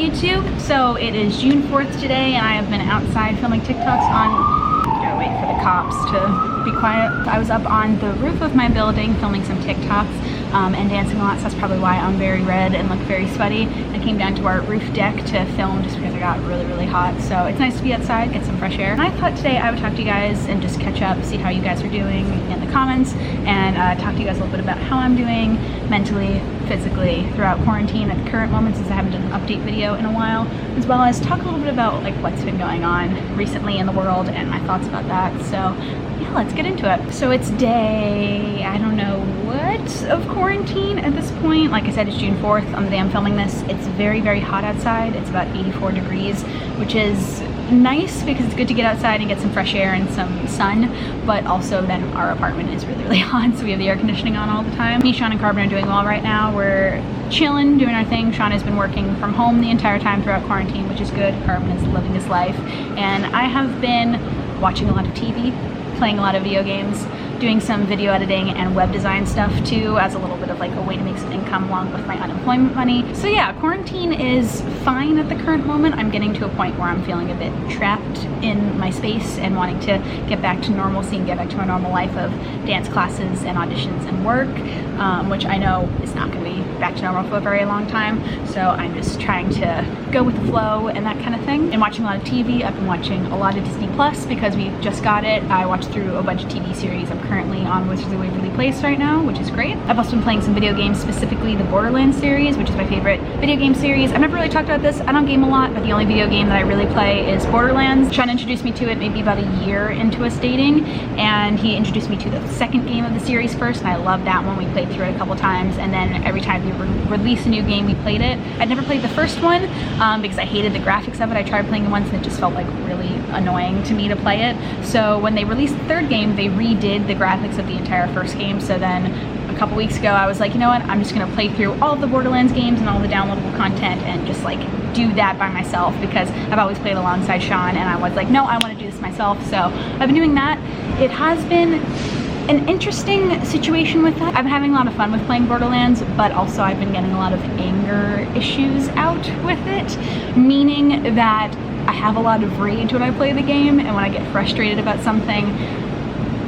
YouTube. So it is June 4th today and I have been outside filming TikToks on, gotta wait for the cops to be quiet. I was up on the roof of my building filming some TikToks and dancing a lot, so that's probably why I'm very red and look very sweaty. I came down to our roof deck to film just because it got really hot, so it's nice to be outside, get some fresh air. And I thought today I would talk to you guys and just catch up, see how you guys are doing in the comments, and talk to you guys a little bit about how I'm doing mentally, physically throughout quarantine at the current moment, since I haven't done an update video in a while, as well as talk a little bit about like what's been going on recently in the world and my thoughts about that. So yeah, let's get into it. So it's day, I don't know what of quarantine at this point. Like I said, it's June 4th on the day I'm filming this. It's very hot outside. It's about 84 degrees, which is nice because it's good to get outside and get some fresh air and some sun, but also then our apartment is really hot, so we have the air conditioning on all the time. Me, Sean, and Carbon are doing well right now. We're chilling, doing our thing. Sean has been working from home the entire time throughout quarantine, which is good. Carbon is living his life, and I have been watching a lot of TV, playing a lot of video games, doing some video editing and web design stuff too, as a little bit of like a way to make some income along with my unemployment money. So yeah, quarantine is fine at the current moment. I'm getting to a point where I'm feeling a bit trapped in my space and wanting to get back to normalcy and get back to my normal life of dance classes and auditions and work, which I know is not going to be back to normal for a very long time. So I'm just trying to go with the flow and that kind of thing. And watching a lot of TV. I've been watching a lot of Disney Plus because we just got it. I watched through a bunch of TV series. I'm currently on Wizards of the Waverly Place right now, which is great. I've also been playing some video games, specifically the Borderlands series, which is my favorite video game series. I've never really talked about this. I don't game a lot, but the only video game that I really play is Borderlands. Sean introduced me to it maybe about a year into us dating, and he introduced me to the second game of the series first, and I loved that one. We played through it a couple times, and then every time they release a new game, we played it. I'd never played the first one because I hated the graphics of it. I tried playing it once and it just felt like really annoying to me to play it. So when they released the third game, they redid the graphics of the entire first game. So then a couple weeks ago I was like, you know what, I'm just gonna play through all of the Borderlands games and all the downloadable content and just like do that by myself, because I've always played alongside Sean and I was like, no, I want to do this myself. So I've been doing that. It has been an interesting situation with that. I've been having a lot of fun with playing Borderlands, but also I've been getting a lot of anger issues out with it, meaning that I have a lot of rage when I play the game, and when I get frustrated about something,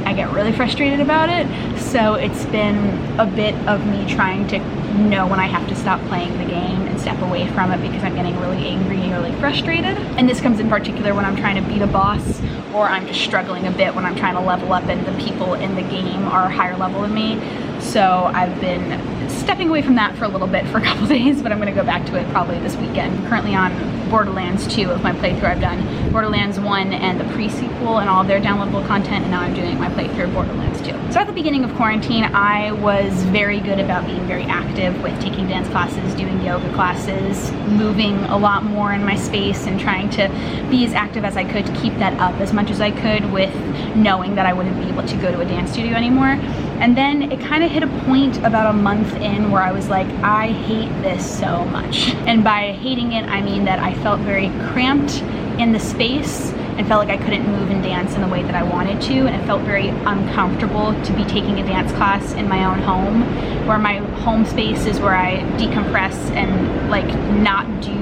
I get really frustrated about it. So it's been a bit of me trying to know when I have to stop playing the game and step away from it because I'm getting really angry and really frustrated. And this comes in particular when I'm trying to beat a boss, or I'm just struggling a bit when I'm trying to level up and the people in the game are higher level than me. So I've been stepping away from that for a little bit for a couple days, but I'm gonna go back to it probably this weekend. I'm currently on Borderlands 2 of my playthrough. I've done Borderlands 1 and the pre-sequel and all of their downloadable content, and now I'm doing my playthrough of Borderlands 2. So at the beginning of quarantine, I was very good about being very active with taking dance classes, doing yoga classes, moving a lot more in my space and trying to be as active as I could to keep that up as much as I could, with knowing that I wouldn't be able to go to a dance studio anymore. And then it kind of hit a point about a month in where I was like, I hate this so much. And by hating it, I mean that I felt very cramped in the space and felt like I couldn't move and dance in the way that I wanted to, and it felt very uncomfortable to be taking a dance class in my own home, where my home space is where I decompress and like not do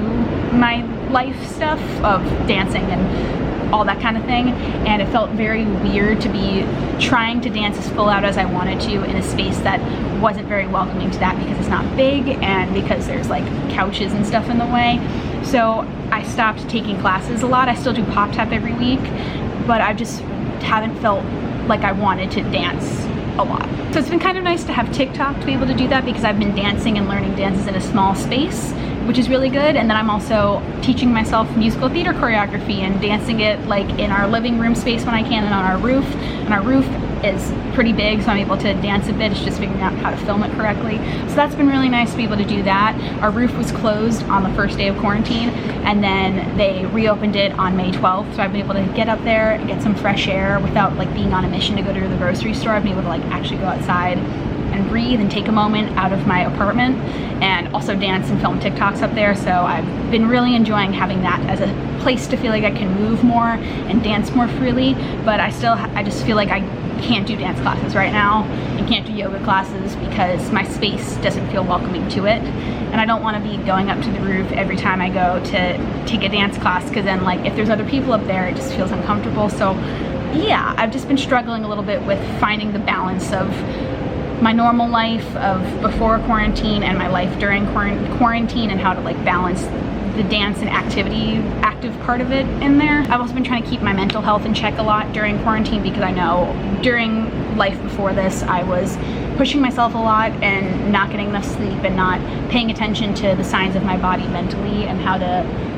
my life stuff of dancing and all that kind of thing. And it felt very weird to be trying to dance as full out as I wanted to in a space that wasn't very welcoming to that, because it's not big and because there's like couches and stuff in the way. So I stopped taking classes a lot. I still do pop tap every week, but I just haven't felt like I wanted to dance a lot. So it's been kind of nice to have TikTok to be able to do that, because I've been dancing and learning dances in a small space, which is really good. And then I'm also teaching myself musical theater choreography and dancing it like in our living room space when I can, and on our roof. And our roof is pretty big, so I'm able to dance a bit. It's just figuring out how to film it correctly. So that's been really nice to be able to do that. Our roof was closed on the first day of quarantine, and then they reopened it on May 12th. So I've been able to get up there and get some fresh air without like being on a mission to go to the grocery store. I've been able to like actually go outside and breathe and take a moment out of my apartment, and also dance and film TikToks up there. So I've been really enjoying having that as a place to feel like I can move more and dance more freely. But I just feel like I can't do dance classes right now and can't do yoga classes because my space doesn't feel welcoming to it. and I don't want to be going up to the roof every time I go to take a dance class, because then like if there's other people up there, it just feels uncomfortable. So yeah, I've just been struggling a little bit with finding the balance of my normal life of before quarantine and my life during quarantine, and how to like balance the dance and active part of it in there. I've also been trying to keep my mental health in check a lot during quarantine, because I know during life before this I was pushing myself a lot and not getting enough sleep and not paying attention to the signs of my body mentally, and how to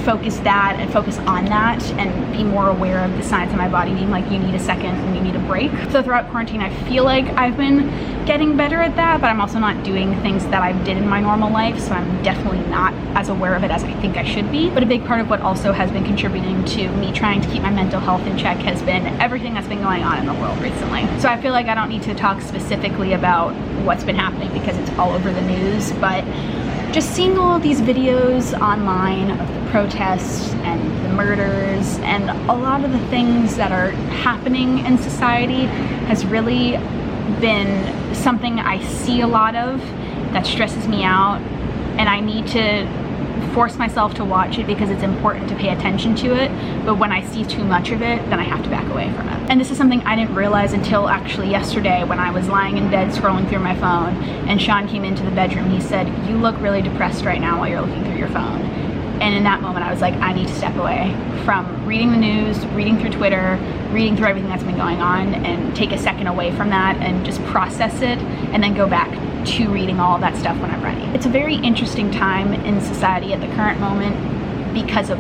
focus on that and be more aware of the signs of my body being like, you need a second and you need a break. So throughout quarantine I feel like I've been getting better at that, but I'm also not doing things that I did in my normal life, so I'm definitely not as aware of it as I think I should be. But a big part of what also has been contributing to me trying to keep my mental health in check has been everything that's been going on in the world recently. So I feel like I don't need to talk specifically about what's been happening because it's all over the news, but just seeing all of these videos online of the protests and the murders and a lot of the things that are happening in society has really been something I see a lot of that stresses me out, and I need to force myself to watch it because it's important to pay attention to it. But when I see too much of it, then I have to back away from it. And this is something I didn't realize until actually yesterday when I was lying in bed scrolling through my phone, and Sean came into the bedroom. He said, "You look really depressed right now while you're looking through your phone." And in that moment I was like, I need to step away from reading the news, reading through Twitter, reading through everything that's been going on, and take a second away from that and just process it, and then go back to reading all of that stuff when I'm ready. It's a very interesting time in society at the current moment because of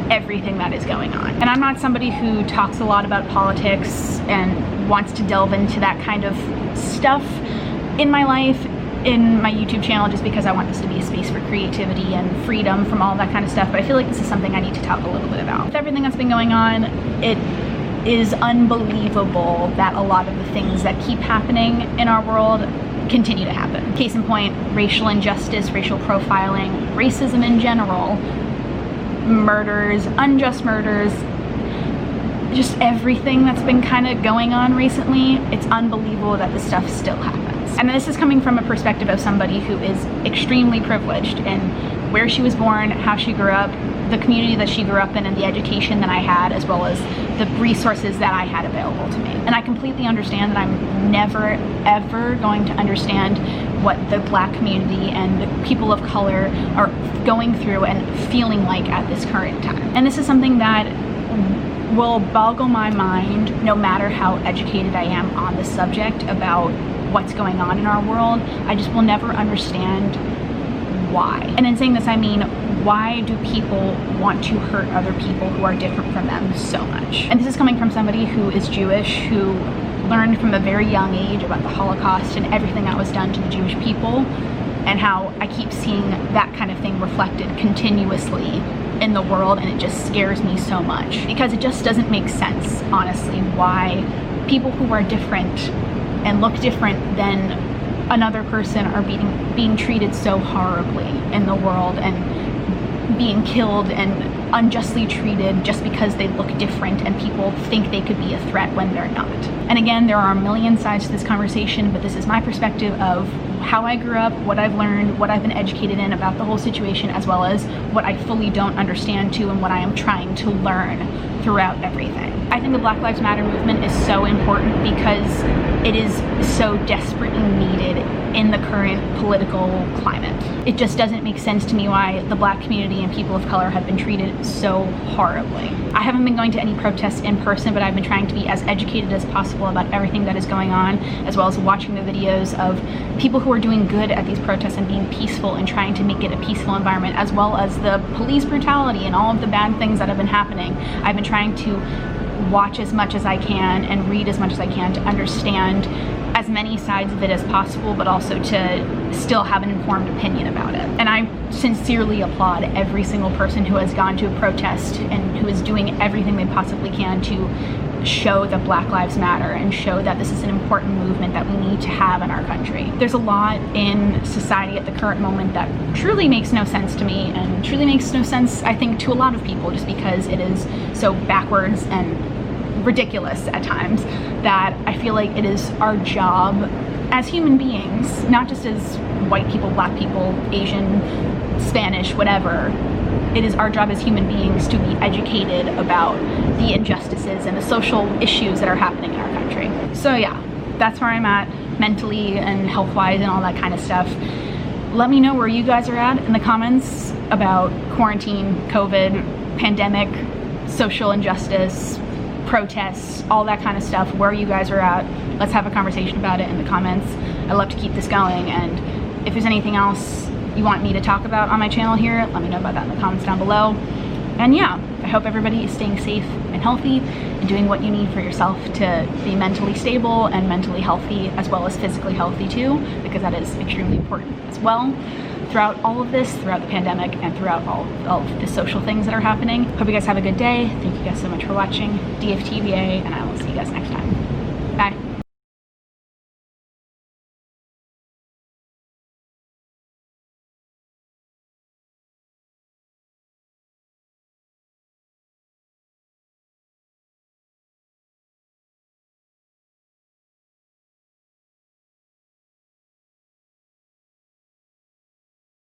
everything that is going on. And I'm not somebody who talks a lot about politics and wants to delve into that kind of stuff in my life, in my YouTube channel, just because I want this to be a space for creativity and freedom from all that kind of stuff. But I feel like this is something I need to talk a little bit about. With everything that's been going on, it is unbelievable that a lot of the things that keep happening in our world continue to happen. Case in point, racial injustice, racial profiling, racism in general, murders, unjust murders, just everything that's been kind of going on recently. It's unbelievable that this stuff still happens. And this is coming from a perspective of somebody who is extremely privileged in where she was born, how she grew up, the community that she grew up in, and the education that I had, as well as the resources that I had available to me. And I completely understand that I'm never ever going to understand what the Black community and the people of color are going through and feeling like at this current time. And this is something that will boggle my mind no matter how educated I am on the subject about what's going on in our world. I just will never understand why. And in saying this, I mean, why do people want to hurt other people who are different from them so much? And this is coming from somebody who is Jewish, who learned from a very young age about the Holocaust and everything that was done to the Jewish people, and how I keep seeing that kind of thing reflected continuously in the world, and it just scares me so much because it just doesn't make sense, honestly, why people who are different and look different than another person are being treated so horribly in the world and being killed and unjustly treated just because they look different and people think they could be a threat when they're not. And again, there are a million sides to this conversation, but this is my perspective of how I grew up, what I've learned, what I've been educated in about the whole situation, as well as what I fully don't understand too, and what I am trying to learn throughout everything. I think the Black Lives Matter movement is so important because it is so desperately needed in the current political climate. It just doesn't make sense to me why the Black community and people of color have been treated so horribly. I haven't been going to any protests in person, but I've been trying to be as educated as possible about everything that is going on, as well as watching the videos of people who are doing good at these protests and being peaceful and trying to make it a peaceful environment, as well as the police brutality and all of the bad things that have been happening. I've been trying to watch as much as I can and read as much as I can to understand as many sides of it as possible, but also to still have an informed opinion about it. And I sincerely applaud every single person who has gone to a protest and who is doing everything they possibly can to show that Black Lives Matter and show that this is an important movement that we need to have in our country. There's a lot in society at the current moment that truly makes no sense to me, and truly makes no sense, I think, to a lot of people, just because it is so backwards and ridiculous at times, that I feel like it is our job as human beings, not just as white people, black people, Asian, Spanish, whatever, it is our job as human beings to be educated about the injustices and the social issues that are happening in our country. So yeah, that's where I'm at mentally and health-wise and all that kind of stuff. Let me know where you guys are at in the comments about quarantine, COVID, pandemic, social injustice, protests, all that kind of stuff, where you guys are at. Let's have a conversation about it in the comments. I love to keep this going, and if there's anything else you want me to talk about on my channel here, let me know about that in the comments down below. And yeah, I hope everybody is staying safe and healthy and doing what you need for yourself to be mentally stable and mentally healthy, as well as physically healthy too, because that is extremely important as well throughout all of this, throughout the pandemic, and throughout all of the social things that are happening. Hope you guys have a good day. Thank you guys so much for watching DFTBA, and I will see you guys next time. Bye.